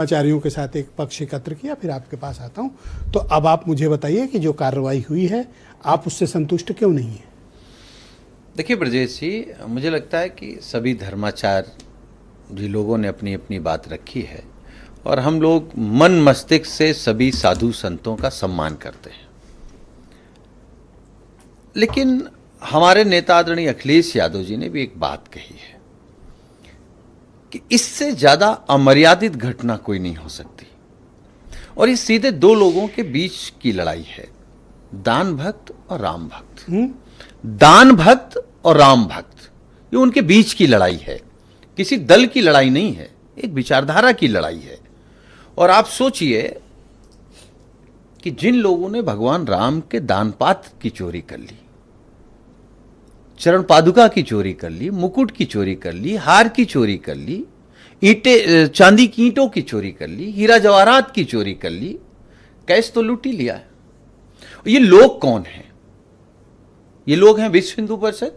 आचार्यों के साथ एक पक्ष एकत्र किया, फिर आपके पास आता हूं। तो अब आप मुझे बताइए कि जो कार्रवाई हुई है आप उससे संतुष्ट क्यों नहीं है? देखिए ब्रजेश जी, मुझे लगता है कि सभी धर्माचार्य लोगों ने अपनी अपनी बात रखी है और हम लोग मन मस्तिष्क से सभी साधु संतों का सम्मान करते हैं। लेकिन हमारे नेता आदरणीय अखिलेश यादव जी ने भी एक बात कही है कि इससे ज्यादा अमर्यादित घटना कोई नहीं हो सकती, और ये सीधे दो लोगों के बीच की लड़ाई है, दान भक्त और राम भक्त। दान भक्त और राम भक्त, ये उनके बीच की लड़ाई है, किसी दल की लड़ाई नहीं है, एक विचारधारा की लड़ाई है। और आप सोचिए कि जिन लोगों ने भगवान राम के दान पात्र की चोरी कर ली, चरण पादुका की चोरी कर ली, मुकुट की चोरी कर ली, हार की चोरी कर ली, ईंटें चांदी की ईंटों की चोरी कर ली, हीरा जवाहरात की चोरी कर ली, कैश तो लूट ही लिया है। ये लोग कौन हैं? ये लोग हैं विश्व हिंदू परिषद,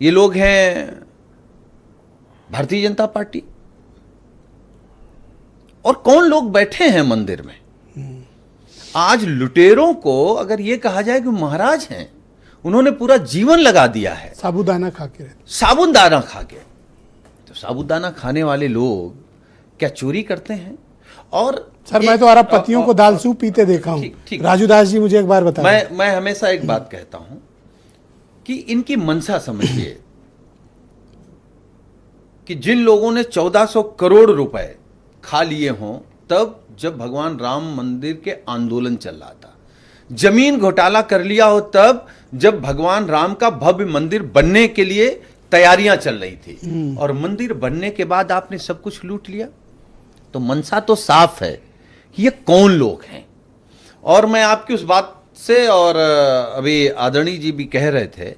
ये लोग हैं भारतीय जनता पार्टी, और कौन लोग बैठे हैं मंदिर में? आज लुटेरों को अगर यह कहा जाए कि महाराज हैं, उन्होंने पूरा जीवन लगा दिया है साबूदाना खा के, साबूदाना खा के, तो साबूदाना खाने वाले लोग क्या चोरी करते हैं? और सर मैं तो अरब पतियों को दाल सूप पीते देखा हूं। राजू दास जी मुझे एक बार बताएं। मैं हमेशा एक बात कहता हूं कि इनकी मनसा समझिए कि जिन लोगों ने 1400 करोड़ रुपए खा लिए हों तब जब भगवान राम मंदिर के आंदोलन चल रहा था, जमीन घोटाला कर लिया हो तब जब भगवान राम का भव्य मंदिर बनने के लिए तैयारियां चल रही थी, और मंदिर बनने के बाद आपने सब कुछ लूट लिया, तो मनसा तो साफ है कि ये कौन लोग हैं। और मैं आपकी उस बात से, और अभी आदरणीय जी भी कह रहे थे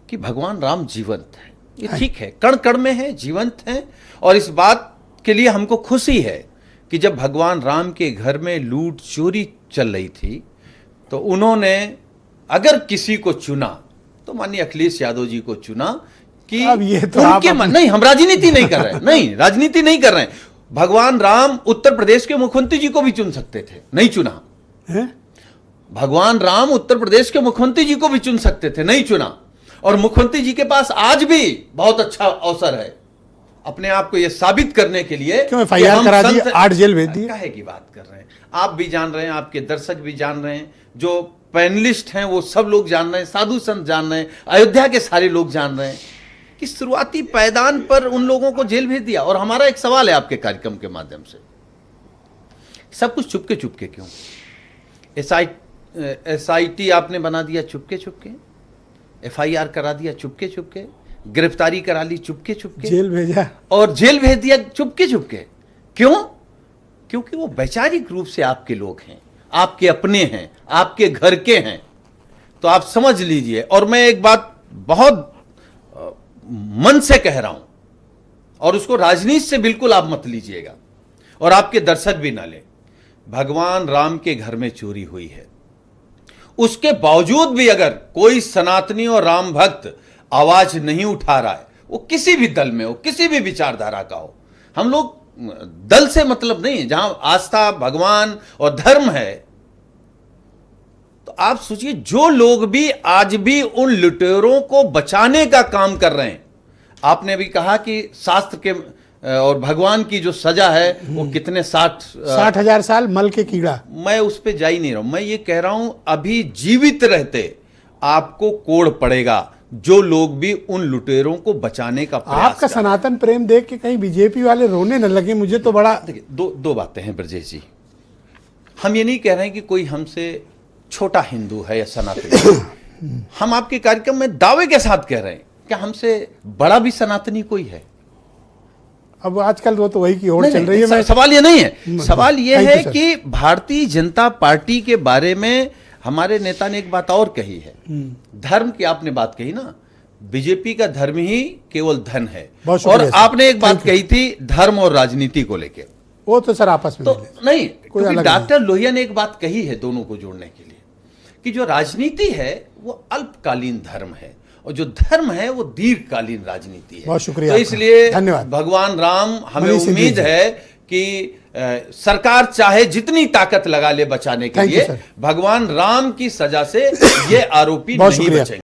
कि भगवान राम जीवंत है, ये ठीक है, कण कण में है, जीवंत है। और इस बात के लिए हमको खुशी है कि जब भगवान राम के घर में लूट चोरी चल रही थी तो उन्होंने अगर किसी को चुना तो माननीय अखिलेश यादव जी को चुना कि अब ये तो उनके नहीं, हम राजनीति नहीं कर रहे हैं, नहीं राजनीति नहीं कर रहे हैं। भगवान राम उत्तर प्रदेश के मुख्यमंत्री जी को भी चुन सकते थे, नहीं चुना है? भगवान राम उत्तर प्रदेश के मुख्यमंत्री जी को भी चुन सकते थे, नहीं चुना। और मुख्यमंत्री जी के पास आज भी बहुत अच्छा अवसर है अपने आप को यह साबित करने के लिए। क्यों एफआईआर करा दी, 8 जेल भेज दिए? काहे की बात कर रहे हैं? आप भी जान रहे हैं, आपके दर्शक भी जान रहे हैं, जो पैनलिस्ट हैं वो सब लोग जान रहे हैं, साधु संत जान रहे हैं, अयोध्या के सारे लोग जान रहे हैं कि शुरुआती पायदान पर उन लोगों को जेल भेज दिया। और हमारा एक सवाल है आपके कार्यक्रम के माध्यम से, सब कुछ चुपके चुपके क्यों? SIT आपने बना दिया चुपके चुपके, FIR करा दिया चुपके चुपके, गिरफ्तारी करा ली चुपके चुपके, जेल भेजा और जेल भेज दिया चुपके चुपके। क्यों? क्योंकि वो वैचारिक रूप से आपके लोग हैं, आपके अपने हैं, आपके घर के हैं। तो आप समझ लीजिए, और मैं एक बात बहुत मन से कह रहा हूं, और उसको राजनीति से बिल्कुल आप मत लीजिएगा, और आपके दर्शक भी ना लें। भगवान राम के घर में चोरी हुई है, उसके बावजूद भी अगर कोई सनातनी और राम भक्त आवाज नहीं उठा रहा है, वो किसी भी दल में हो, किसी भी विचारधारा का हो, हम लोग दल से मतलब नहीं है, जहां आस्था भगवान और धर्म है, तो आप सोचिए जो लोग भी आज भी उन लुटेरों को बचाने का काम कर रहे हैं। आपने भी कहा कि शास्त्र के और भगवान की जो सजा है वो कितने 60,000 साल मल के कीड़ा। मैं उस पर जा ही नहीं रहा हूं, मैं ये कह रहा हूं अभी जीवित रहते आपको कोड़ पड़ेगा जो लोग भी उन लुटेरों को बचाने का प्रयास। आपका सनातन प्रेम देख के कहीं बीजेपी वाले रोने न लगे, मुझे तो बड़ा। देखिए, दो बातें हैं ब्रजेश जी, हम ये नहीं कह रहे हैं कि कोई हमसे छोटा हिंदू है या सनातनी। हम आपके कार्यक्रम में दावे के साथ कह रहे हैं कि हमसे बड़ा भी सनातनी कोई है। अब आजकल वो तो वही की ओर चल रही है। सवाल ये नहीं है, सवाल ये है कि भारतीय जनता पार्टी के बारे में हमारे नेता ने एक बात और कही है, धर्म की आपने बात कही ना, बीजेपी का धर्म ही केवल धन है। और आपने एक बात कही थी धर्म और राजनीति को लेकर, वो तो सर आपस में तो नहीं, क्योंकि डॉक्टर लोहिया ने एक बात कही है दोनों को जोड़ने के लिए कि जो राजनीति है वो अल्पकालीन धर्म है और जो धर्म है वो दीर्घकालीन राजनीति है। बहुत शुक्रिया तो आपका। इसलिए धन्यवाद। भगवान राम, हमें मनीष सिंह उम्मीद जी। है कि सरकार चाहे जितनी ताकत लगा ले बचाने के Thank you, लिए, sir। भगवान राम की सजा से ये आरोपी बहुत नहीं शुक्रिया। बचेंगे।